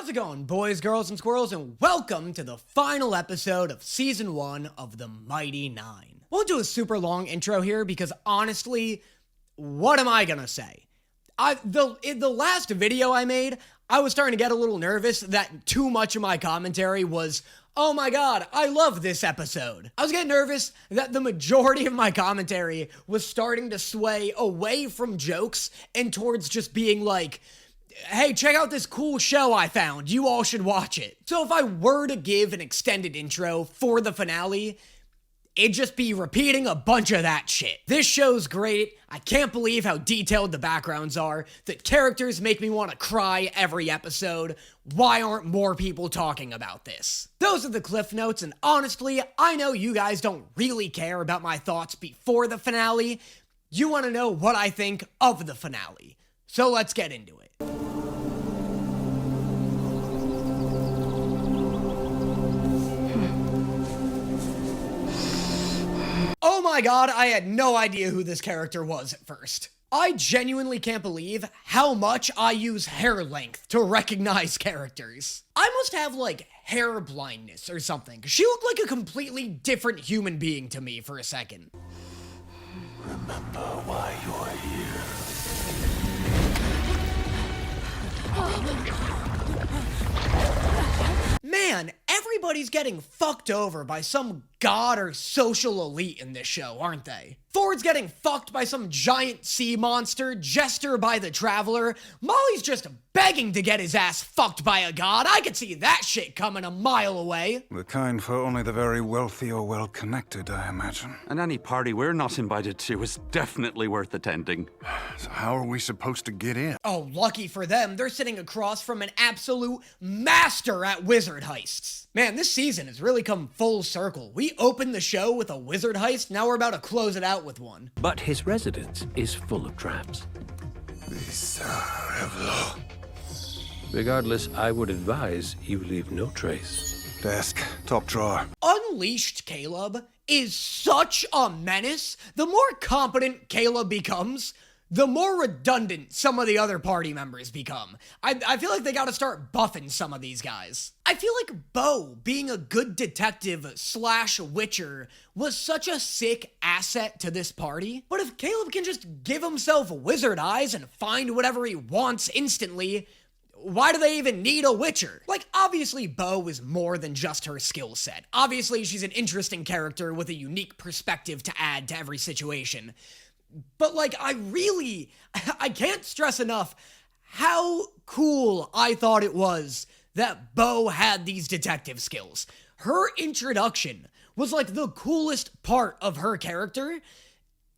How's it going, boys, girls, and squirrels, and welcome to the final episode of Season 1 of The Mighty Nine. We'll do a super long intro here because honestly, what am I gonna say? In the last video I made, I was starting to get a little nervous that too much of my commentary was, oh my god, I love this episode. I was getting nervous that the majority of my commentary was starting to sway away from jokes and towards just being like, hey, check out this cool show I found. You all should watch it. So if I were to give an extended intro for the finale, it'd just be repeating a bunch of that shit. This show's great. I can't believe how detailed the backgrounds are. The characters make me want to cry every episode. Why aren't more people talking about this? Those are the cliff notes, and honestly, I know you guys don't really care about my thoughts before the finale. You want to know what I think of the finale. So let's get into it. Oh my god, I had no idea who this character was at first. I genuinely can't believe how much I use hair length to recognize characters. I must have like hair blindness or something, 'cause she looked like a completely different human being to me for a second. Remember why you're here. Man, everybody's getting fucked over by some god or social elite in this show, aren't they? Ford's getting fucked by some giant sea monster, Jester by the Traveler, Molly's just begging to get his ass fucked by a god. I could see that shit coming a mile away. The kind for only the very wealthy or well-connected, I imagine. And any party we're not invited to is definitely worth attending. So how are we supposed to get in? Oh, lucky for them, they're sitting across from an absolute master at wizard heists. Man, this season has really come full circle. We opened the show with a wizard heist, now we're about to close it out with one. But his residence is full of traps. Regardless, I would advise you leave no trace. Desk, top drawer. Unleashed Caleb is such a menace. The more competent Caleb becomes, the more redundant some of the other party members become. I feel like they gotta start buffing some of these guys. I feel like Bo, being a good detective / witcher, was such a sick asset to this party. But if Caleb can just give himself wizard eyes and find whatever he wants instantly, why do they even need a witcher? Like, obviously Bo is more than just her skill set. Obviously she's an interesting character with a unique perspective to add to every situation. But like, I can't stress enough how cool I thought it was that Bo had these detective skills. Her introduction was like the coolest part of her character,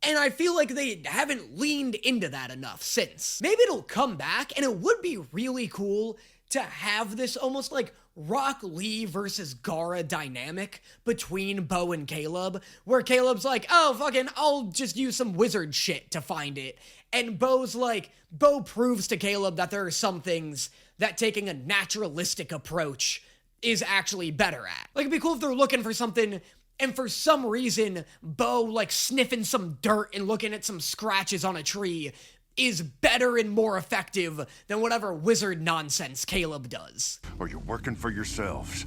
and I feel like they haven't leaned into that enough since. Maybe it'll come back, and it would be really cool to have this almost like Rock Lee versus Gara dynamic between Bo and Caleb, where Caleb's like, oh, fucking, I'll just use some wizard shit to find it. And Bo's like, Bo proves to Caleb that there are some things that taking a naturalistic approach is actually better at. Like, it'd be cool if they're looking for something, and for some reason, Bo, like, sniffing some dirt and looking at some scratches on a tree is better and more effective than whatever wizard nonsense Caleb does. Or you're working for yourselves.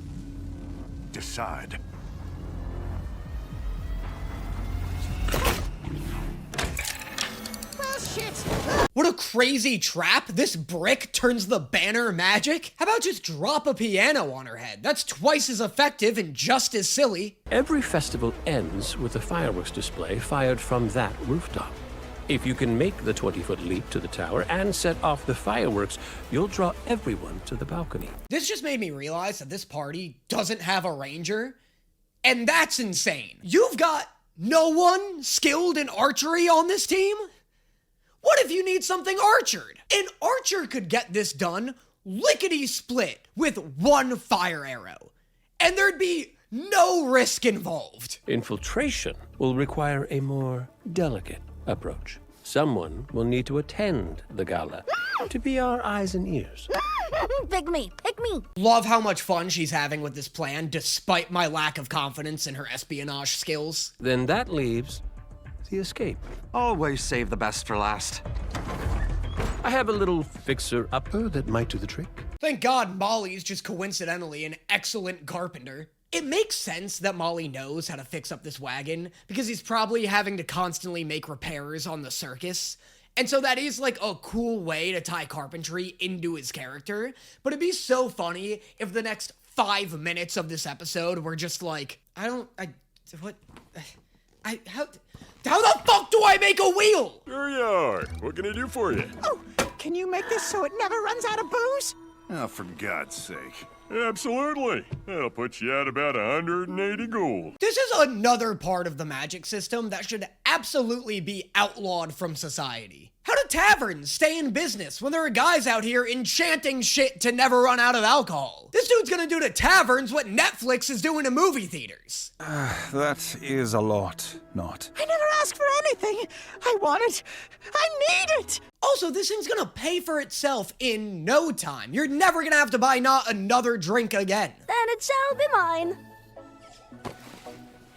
Decide. Well, shit. What a crazy trap. This brick turns the banner magic. How about just drop a piano on her head? That's twice as effective and just as silly. Every festival ends with a fireworks display fired from that rooftop. If you can make the 20-foot leap to the tower and set off the fireworks, you'll draw everyone to the balcony. This just made me realize that this party doesn't have a ranger, and that's insane. You've got no one skilled in archery on this team? What if you need something archered? An archer could get this done lickety-split with one fire arrow, and there'd be no risk involved. Infiltration will require a more delicate approach. Someone will need to attend the gala to be our eyes and ears. Pick me, pick me. Love how much fun she's having with this plan, despite my lack of confidence in her espionage skills. Then that leaves the escape. Always save the best for last. I have a little fixer-upper that might do the trick. Thank God Molly's just coincidentally an excellent carpenter. It makes sense that Molly knows how to fix up this wagon, because he's probably having to constantly make repairs on the circus. And so that is like a cool way to tie carpentry into his character. But it'd be so funny if the next 5 minutes of this episode were just like, how the fuck do I make a wheel? There you are. What can I do for you? Oh, can you make this so it never runs out of booze? Oh, for God's sake. Absolutely. That'll put you at about 180 gold. This is another part of the magic system that should absolutely be outlawed from society. How do taverns stay in business when there are guys out here enchanting shit to never run out of alcohol? This dude's gonna do to taverns what Netflix is doing to movie theaters. That is a lot, not. I never asked for anything. I want it. I need it. Also, this thing's gonna pay for itself in no time. You're never gonna have to buy not another drink again. Then it shall be mine.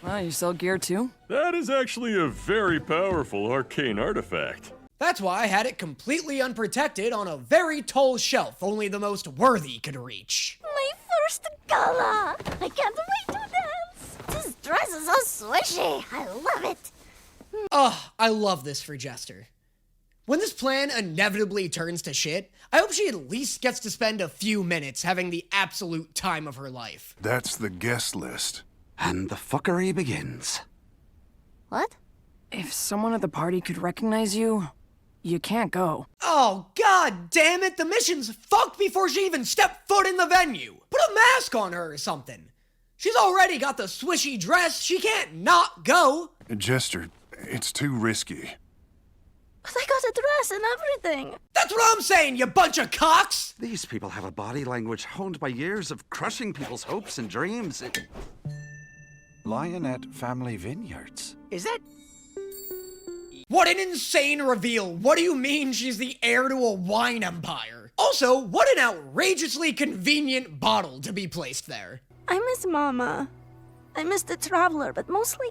Wow, you sell gear too? That is actually a very powerful arcane artifact. That's why I had it completely unprotected on a very tall shelf only the most worthy could reach. My first gala. I can't wait to dance. This dress is so swishy. I love it. I love this for Jester. When this plan inevitably turns to shit, I hope she at least gets to spend a few minutes having the absolute time of her life. That's the guest list. And the fuckery begins. What? If someone at the party could recognize you, you can't go. Oh, god damn it, the mission's fucked before she even stepped foot in the venue. Put a mask on her or something. She's already got the swishy dress, she can't not go. Jester, it's too risky. But I got a dress and everything. That's what I'm saying, you bunch of cocks! These people have a body language honed by years of crushing people's hopes and dreams. Lionette Family Vineyards. Is that... What an insane reveal. What do you mean she's the heir to a wine empire? Also, what an outrageously convenient bottle to be placed there. I miss Mama. I miss the Traveler, but mostly...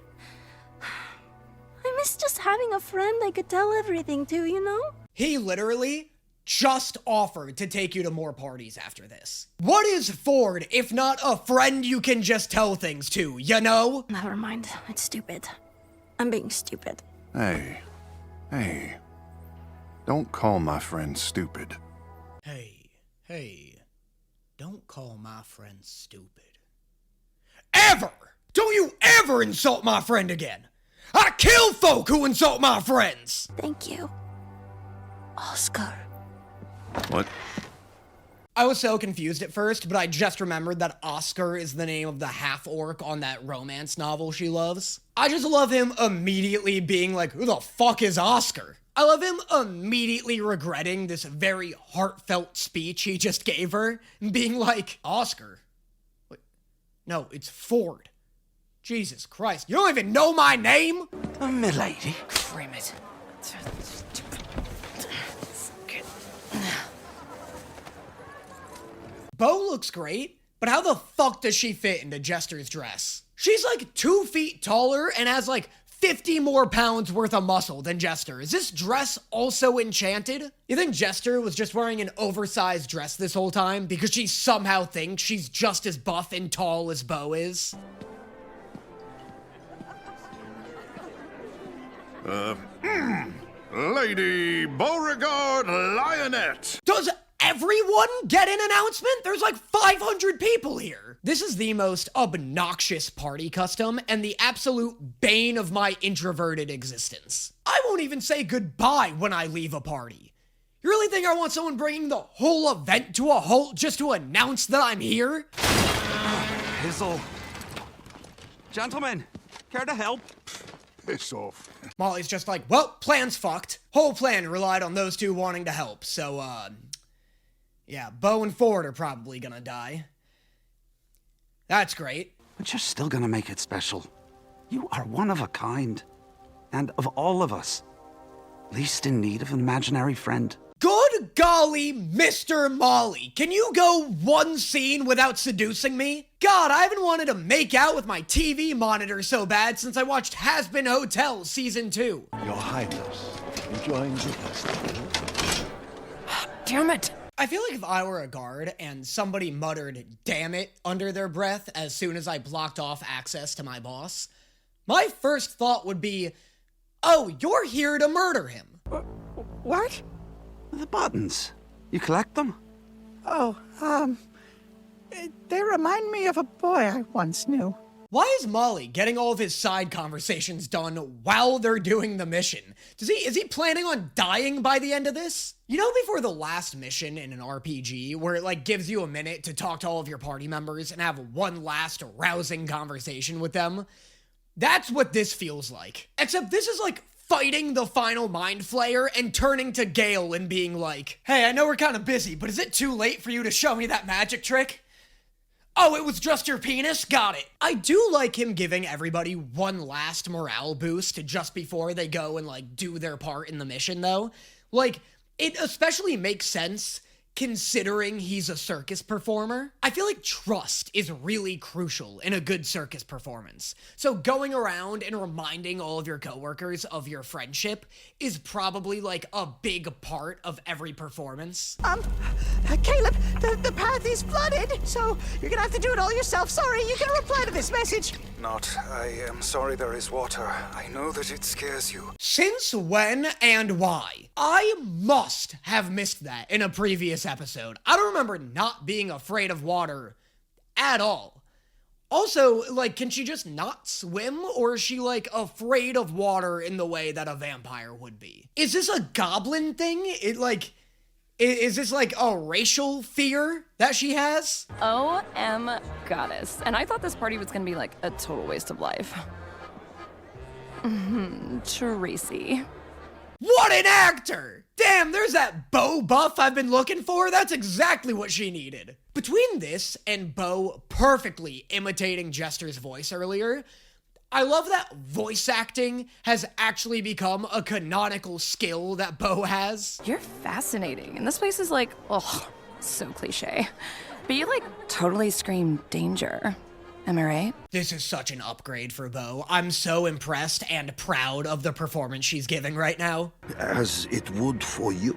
I miss just having a friend I could tell everything to, you know? He literally just offered to take you to more parties after this. What is Ford if not a friend you can just tell things to, you know? Never mind. It's stupid. I'm being stupid. Hey. Don't call my friend stupid. Hey. Don't call my friend stupid. Ever! Don't you ever insult my friend again! I kill folk who insult my friends! Thank you, Oscar. What? I was so confused at first, but I just remembered that Oscar is the name of the half-orc on that romance novel she loves. I just love him immediately being like, who the fuck is Oscar? I love him immediately regretting this very heartfelt speech he just gave her, and being like, Oscar? Wait, no, it's Ford. Jesus Christ, you don't even know my name? milady. Frame it. Bo looks great, but how the fuck does she fit into Jester's dress? She's like 2 feet taller and has like 50 more pounds worth of muscle than Jester. Is this dress also enchanted? You think Jester was just wearing an oversized dress this whole time because she somehow thinks she's just as buff and tall as Bo is? Lady Beauregard Lionette! Does everyone get an announcement? There's like 500 people here. This is the most obnoxious party custom and the absolute bane of my introverted existence. I won't even say goodbye when I leave a party. You really think I want someone bringing the whole event to a halt just to announce that I'm here? Hizzle. Gentlemen, care to help? Piss off. Molly's just like, well, plan's fucked. Whole plan relied on those two wanting to help, so, yeah, Bo and Ford are probably gonna die. That's great. But you're still gonna make it special. You are one of a kind. And of all of us, least in need of an imaginary friend. Good golly, Mr. Molly, can you go one scene without seducing me? God, I haven't wanted to make out with my TV monitor so bad since I watched Has-Been Hotel Season 2. Your Highness, enjoying the festival? damn it! I feel like if I were a guard and somebody muttered "damn it" under their breath as soon as I blocked off access to my boss, my first thought would be, oh, you're here to murder him. What? The buttons. You collect them? Oh, they remind me of a boy I once knew. Why is Molly getting all of his side conversations done while they're doing the mission? Is he planning on dying by the end of this? You know, before the last mission in an RPG, where it like gives you a minute to talk to all of your party members and have one last rousing conversation with them? That's what this feels like. Except this is like fighting the final mind flayer and turning to Gale and being like, hey, I know we're kind of busy, but is it too late for you to show me that magic trick? Oh, it was just your penis? Got it. I do like him giving everybody one last morale boost just before they go and, like, do their part in the mission, though. Like, it especially makes sense considering he's a circus performer. I feel like trust is really crucial in a good circus performance. So going around and reminding all of your coworkers of your friendship is probably like a big part of every performance. Caleb, the path is flooded, so you're gonna have to do it all yourself. Sorry, you can reply to this message. Not. I am sorry there is water. I know that it scares you. Since when and why? I must have missed that in a previous episode. I don't remember not being afraid of water at all. Also, like, can she just not swim, or is she, like, afraid of water in the way that a vampire would be? Is this a goblin thing? Is this, like, a racial fear that she has? OM goddess. And I thought this party was gonna be, like, a total waste of life. Tracy. What an actor! Damn, there's that Bo buff I've been looking for. That's exactly what she needed. Between this and Bo perfectly imitating Jester's voice earlier, I love that voice acting has actually become a canonical skill that Bo has. You're fascinating. And this place is like, oh, so cliche. But you, like, totally scream danger. Am I right? This is such an upgrade for Bo. I'm so impressed and proud of the performance she's giving right now. As it would for you.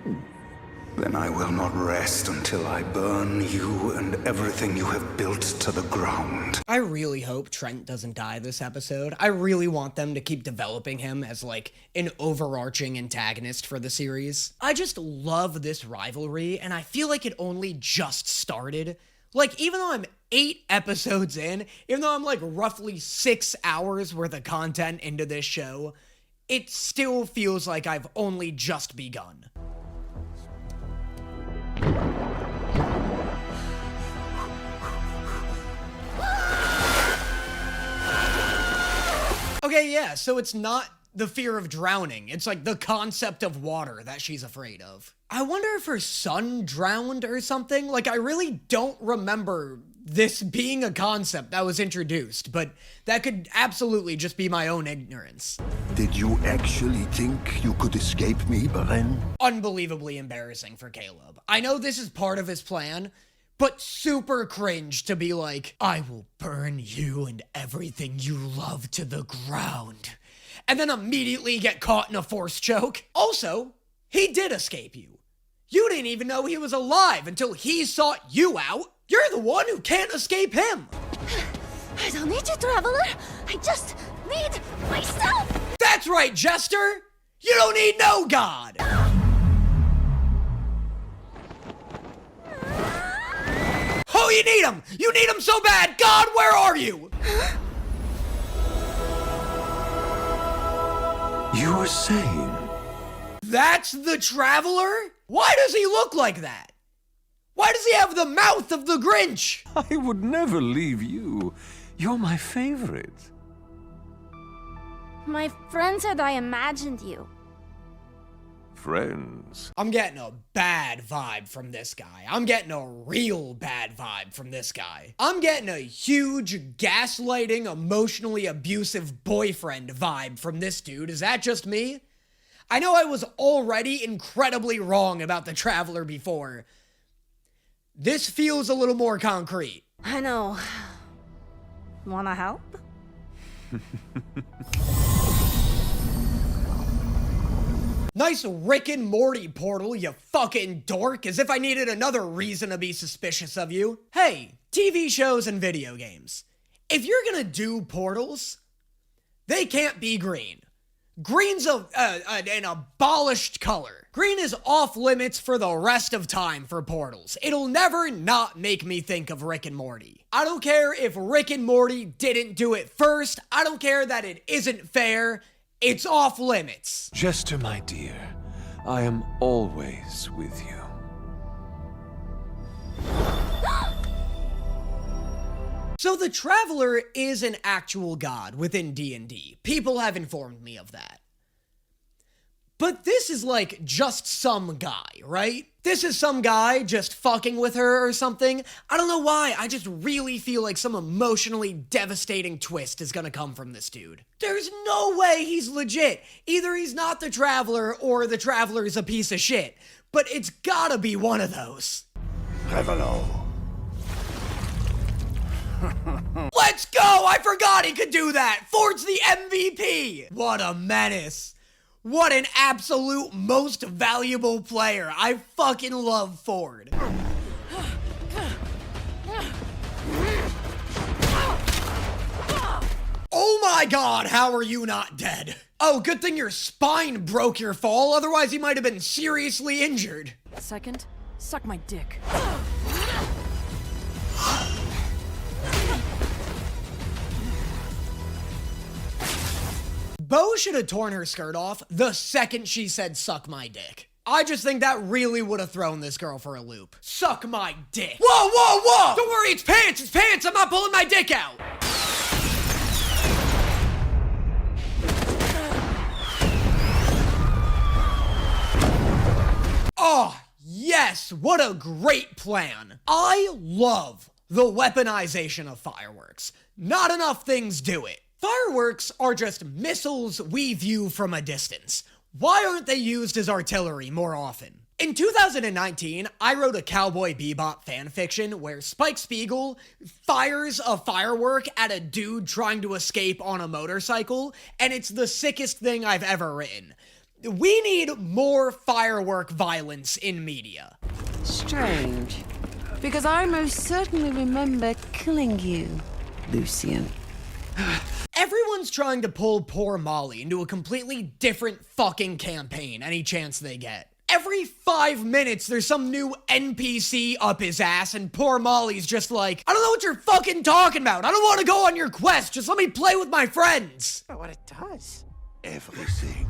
Then I will not rest until I burn you and everything you have built to the ground. I really hope Trent doesn't die this episode. I really want them to keep developing him as, like, an overarching antagonist for the series. I just love this rivalry, and I feel like it only just started. Like, even though I'm 8 episodes in, even though I'm, like, roughly 6 hours worth of content into this show, it still feels like I've only just begun. Okay, yeah, so it's not the fear of drowning. It's like the concept of water that she's afraid of. I wonder if her son drowned or something. Like, I really don't remember this being a concept that was introduced, but that could absolutely just be my own ignorance. Did you actually think you could escape me, Beren? Unbelievably embarrassing for Caleb. I know this is part of his plan, but super cringe to be like, I will burn you and everything you love to the ground. And then immediately get caught in a force choke. Also, he did escape you. You didn't even know he was alive until he sought you out. You're the one who can't escape him. I don't need you, Traveler. I just need myself. That's right, Jester. You don't need no god. Oh, you need him! You need him so bad! God, where are you? You were saying... That's the Traveler? Why does he look like that? Why does he have the mouth of the Grinch? I would never leave you. You're my favorite. My friend said I imagined you. Friends. I'm getting a bad vibe from this guy. I'm getting a real bad vibe from this guy. I'm getting a huge gaslighting, emotionally abusive boyfriend vibe from this dude. Is that just me? I know I was already incredibly wrong about the Traveler before. This feels a little more concrete. I know. Wanna help? Nice Rick and Morty portal, you fucking dork, as if I needed another reason to be suspicious of you. Hey, TV shows and video games. If you're gonna do portals, they can't be green. Green's an abolished color. Green is off limits for the rest of time for portals. It'll never not make me think of Rick and Morty. I don't care if Rick and Morty didn't do it first. I don't care that it isn't fair. It's off limits. Jester, my dear, I am always with you. So the Traveler is an actual god within D&D. People have informed me of that. But this is like just some guy, right? This is some guy just fucking with her or something. I don't know why, I just really feel like some emotionally devastating twist is gonna come from this dude. There's no way he's legit. Either he's not the Traveler or the Traveler's a piece of shit. But it's gotta be one of those. Revelo. Let's go! I forgot he could do that! Ford's the MVP! What a menace. What an absolute most valuable player. I fucking love Ford. Oh my god, how are you not dead? Oh, good thing your spine broke your fall, otherwise you might have been seriously injured. Second, suck my dick. Bo should have torn her skirt off the second she said suck my dick. I just think that really would have thrown this girl for a loop. Suck my dick. Whoa, whoa, whoa! Don't worry, it's pants, it's pants! I'm not pulling my dick out! Oh, yes! What a great plan! I love the weaponization of fireworks. Not enough things do it. Fireworks are just missiles we view from a distance. Why aren't they used as artillery more often? In 2019, I wrote a Cowboy Bebop fanfiction where Spike Spiegel fires a firework at a dude trying to escape on a motorcycle, and it's the sickest thing I've ever written. We need more firework violence in media. Strange, because I most certainly remember killing you, Lucian. Everyone's trying to pull poor Molly into a completely different fucking campaign any chance they get. Every 5 minutes, there's some new NPC up his ass, and poor Molly's just like, I don't know what you're fucking talking about. I don't want to go on your quest. Just let me play with my friends. But what it does. Everything.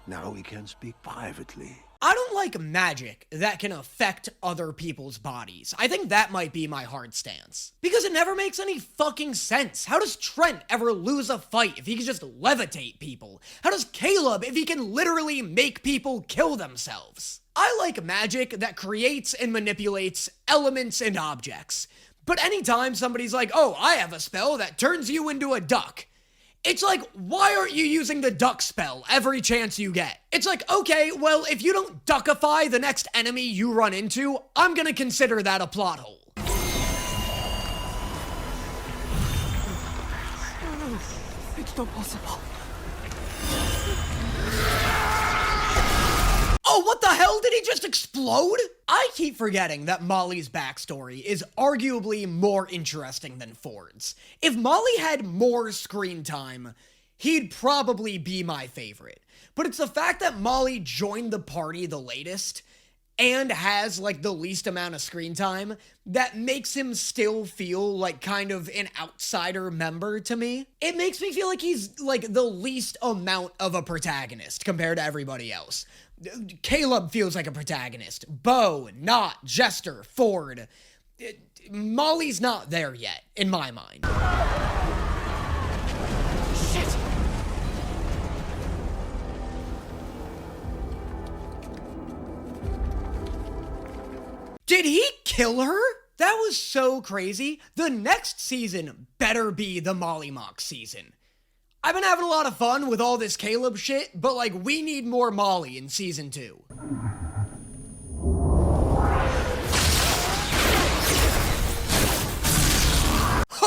Now we can speak privately. I don't like magic that can affect other people's bodies. I think that might be my hard stance. Because it never makes any fucking sense. How does Trent ever lose a fight if he can just levitate people? How does Caleb if he can literally make people kill themselves? I like magic that creates and manipulates elements and objects. But anytime somebody's like, oh, I have a spell that turns you into a duck, it's like, why aren't you using the duck spell every chance you get? It's like, okay, well, if you don't duckify the next enemy you run into, I'm gonna consider that a plot hole. It's not possible. Oh, what the hell? Did he just explode? I keep forgetting that Molly's backstory is arguably more interesting than Ford's. If Molly had more screen time, he'd probably be my favorite. But it's the fact that Molly joined the party the latest and has like the least amount of screen time that makes him still feel like kind of an outsider member to me. It makes me feel like he's like the least amount of a protagonist compared to everybody else. Caleb feels like a protagonist. Bo, not. Jester, Ford. Molly's not there yet, in my mind. Shit! Did he kill her? That was so crazy. The next season better be the Molly Mock season. I've been having a lot of fun with all this Caleb shit, but like, we need more Molly in season 2.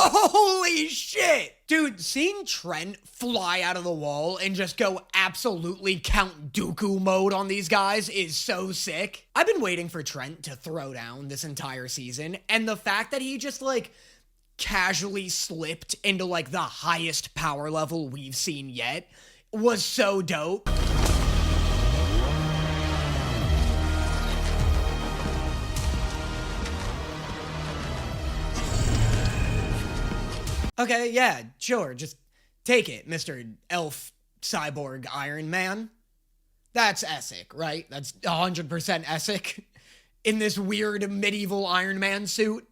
Holy shit! Dude, seeing Trent fly out of the wall and just go absolutely Count Dooku mode on these guys is so sick. I've been waiting for Trent to throw down this entire season, and the fact that he just, like, casually slipped into, like, the highest power level we've seen yet was so dope. Okay, yeah, sure, just take it, Mr. Elf Cyborg Iron Man. That's Essek, right? That's 100% Essek in this weird medieval Iron Man suit.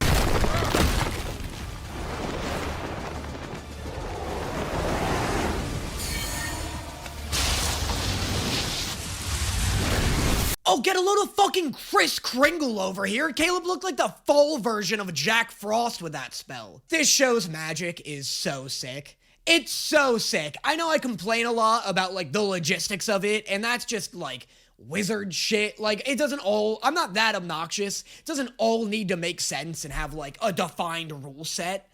Oh, get a load of fucking Kris Kringle over here. Caleb looked like the fall version of Jack Frost with that spell. This show's magic is so sick. It's so sick. I know I complain a lot about, like, the logistics of it, and that's just, like, wizard shit. Like, it doesn't all... I'm not that obnoxious. It doesn't all need to make sense and have, like, a defined rule set.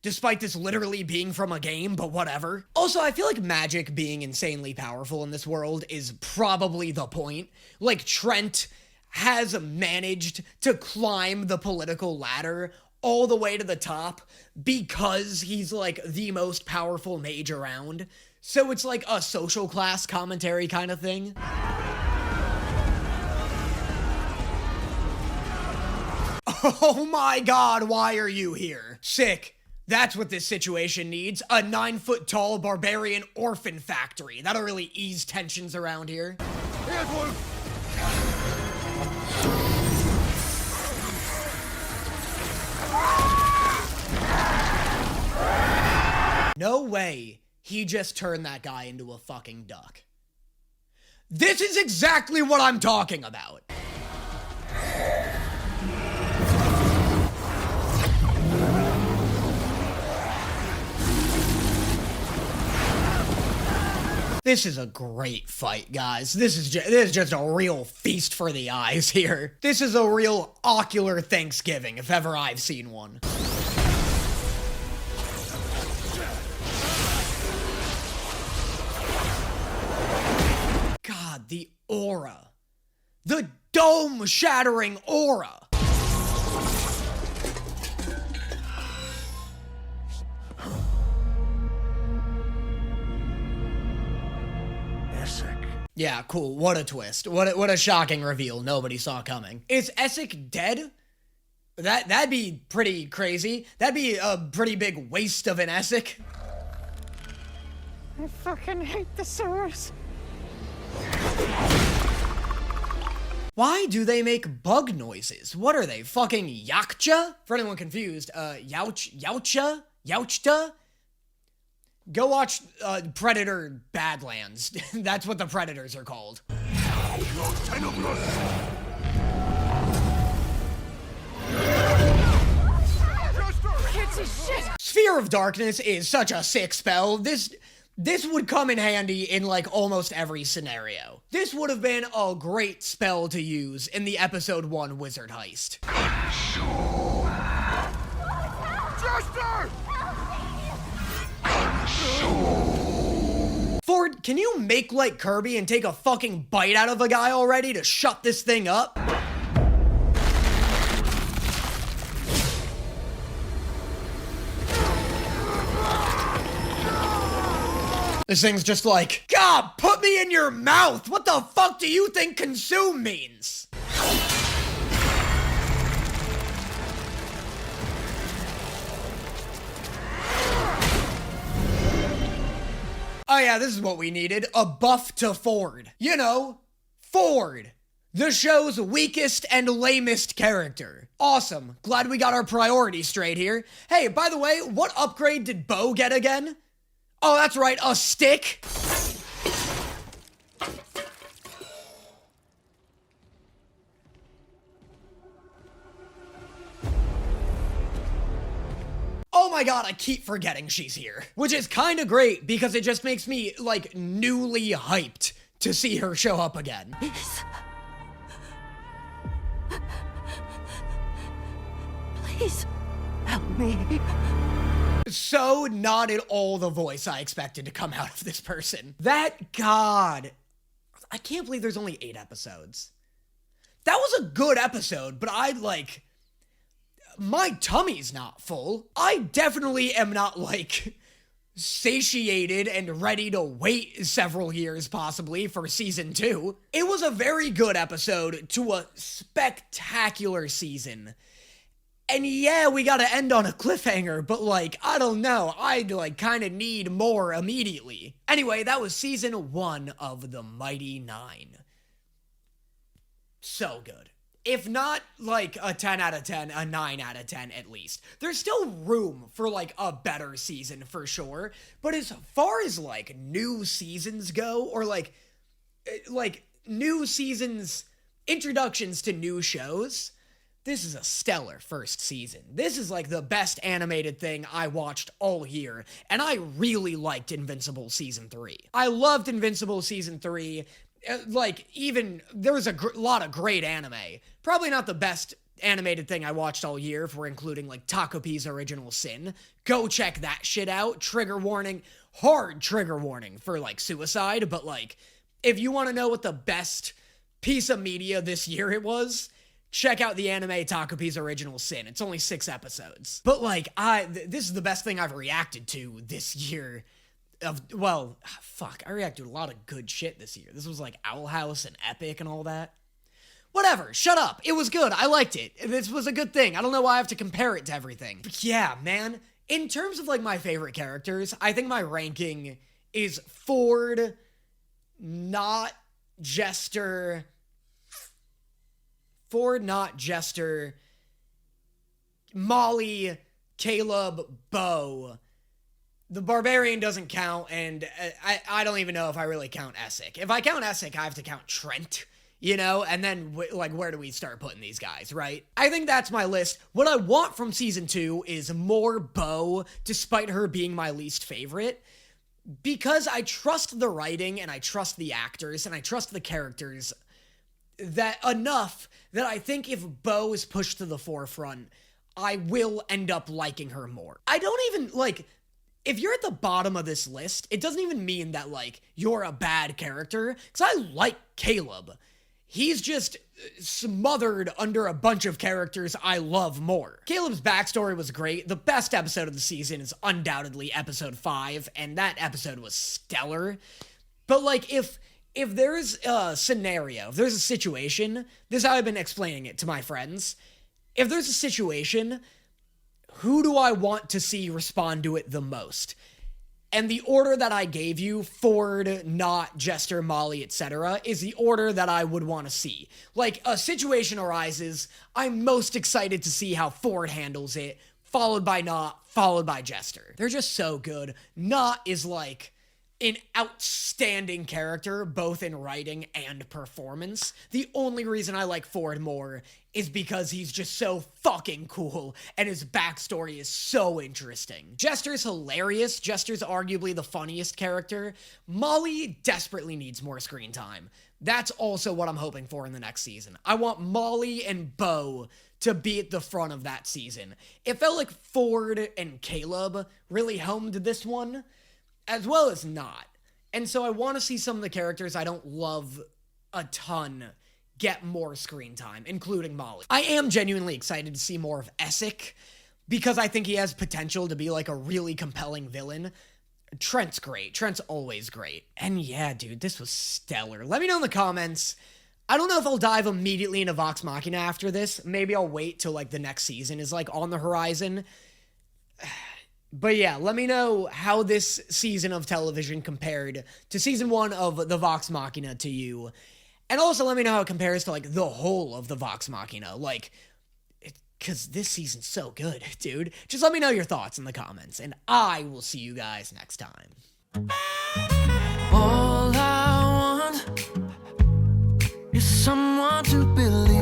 Despite this literally being from a game, but whatever. Also, I feel like magic being insanely powerful in this world is probably the point. Like, Trent has managed to climb the political ladder all the way to the top because he's, like, the most powerful mage around. So it's like a social class commentary kind of thing. Oh my god, why are you here? Sick. That's what this situation needs. A 9-foot-tall barbarian orphan factory. That'll really ease tensions around here. Here's one. No way he just turned that guy into a fucking duck. This is exactly what I'm talking about. This is a great fight, guys. This is just a real feast for the eyes here. This is a real ocular Thanksgiving, if ever I've seen one. God, the aura. The dome-shattering aura. Yeah, cool. What a twist. What a shocking reveal nobody saw coming. Is Essek dead? That'd be pretty crazy. That'd be a pretty big waste of an Essek. I fucking hate the sewers. Why do they make bug noises? What are they, fucking Yaktja? For anyone confused, Yauchta? Go watch Predator Badlands. That's what the Predators are called. Sphere of Darkness is such a sick spell. This would come in handy in, like, almost every scenario. This would have been a great spell to use in the episode 1 wizard heist. Jester! Ford, can you make like Kirby and take a fucking bite out of a guy already to shut this thing up? This thing's just like, God, put me in your mouth! What the fuck do you think consume means? Oh yeah, this is what we needed. A buff to Ford. You know, Ford. The show's weakest and lamest character. Awesome. Glad we got our priorities straight here. Hey, by the way, what upgrade did Bo get again? Oh, that's right, a stick. Oh my god, I keep forgetting she's here. Which is kind of great because it just makes me, like, newly hyped to see her show up again. Please, Help me. So not at all the voice I expected to come out of this person. That, God, I can't believe there's only 8 episodes. That was a good episode, but my tummy's not full. I definitely am not, satiated and ready to wait several years, possibly, for season 2. It was a very good episode to a spectacular season. And yeah, we gotta end on a cliffhanger, but I don't know, I'd kinda need more immediately. Anyway, that was season 1 of The Mighty Nein. So good. If not a 10 out of 10, a 9 out of 10 at least. There's still room for a better season for sure, but as far as new seasons go, or new seasons, introductions to new shows, this is a stellar first season. This is the best animated thing I watched all year, and I really liked Invincible Season 3. I loved Invincible Season 3. There was a lot of great anime. Probably not the best animated thing I watched all year, if we're including Takopi's Original Sin. Go check that shit out. Trigger warning. Hard trigger warning for suicide, but if you want to know what the best piece of media this year it was, check out the anime Takopi's Original Sin. It's only 6 episodes. But this is the best thing I've reacted to this year. I reacted to a lot of good shit this year. This was Owl House and Epic and all that. Whatever, shut up. It was good. I liked it. This was a good thing. I don't know why I have to compare it to everything. But yeah, man, in terms of my favorite characters, I think my ranking is Ford, not Jester, Molly, Caleb, Bo. The Barbarian doesn't count, and I don't even know if I really count Essek. If I count Essek, I have to count Trent, and then, where do we start putting these guys, right? I think that's my list. What I want from Season 2 is more Bo, despite her being my least favorite, because I trust the writing, and I trust the actors, and I trust the characters that enough that I think if Bo is pushed to the forefront, I will end up liking her more. I don't even, if you're at the bottom of this list, it doesn't even mean that, you're a bad character, because I like Caleb. He's just smothered under a bunch of characters I love more. Caleb's backstory was great. The best episode of the season is undoubtedly episode 5, and that episode was stellar. But, if there's a scenario, if there's a situation, this is how I've been explaining it to my friends. If there's a situation, who do I want to see respond to it the most? And the order that I gave you, Ford, not Jester, Molly, etc., is the order that I would want to see. A situation arises, I'm most excited to see how Ford handles it, followed by Not, followed by Jester. They're just so good. Not is an outstanding character, both in writing and performance. The only reason I like Ford more is because he's just so fucking cool, and his backstory is so interesting. Jester's hilarious. Jester's arguably the funniest character. Molly desperately needs more screen time. That's also what I'm hoping for in the next season. I want Molly and Bo to be at the front of that season. It felt like Ford and Caleb really homed this one, as well as Not. And so I want to see some of the characters I don't love a ton get more screen time, including Molly. I am genuinely excited to see more of Essek, because I think he has potential to be a really compelling villain. Trent's great. Trent's always great. And yeah, dude, this was stellar. Let me know in the comments. I don't know if I'll dive immediately into Vox Machina after this. Maybe I'll wait till the next season is on the horizon. But yeah, let me know how this season of television compared to season 1 of the Vox Machina to you. And also let me know how it compares to the whole of the Vox Machina. Because this season's so good, dude. Just let me know your thoughts in the comments, and I will see you guys next time. All I want is someone to believe.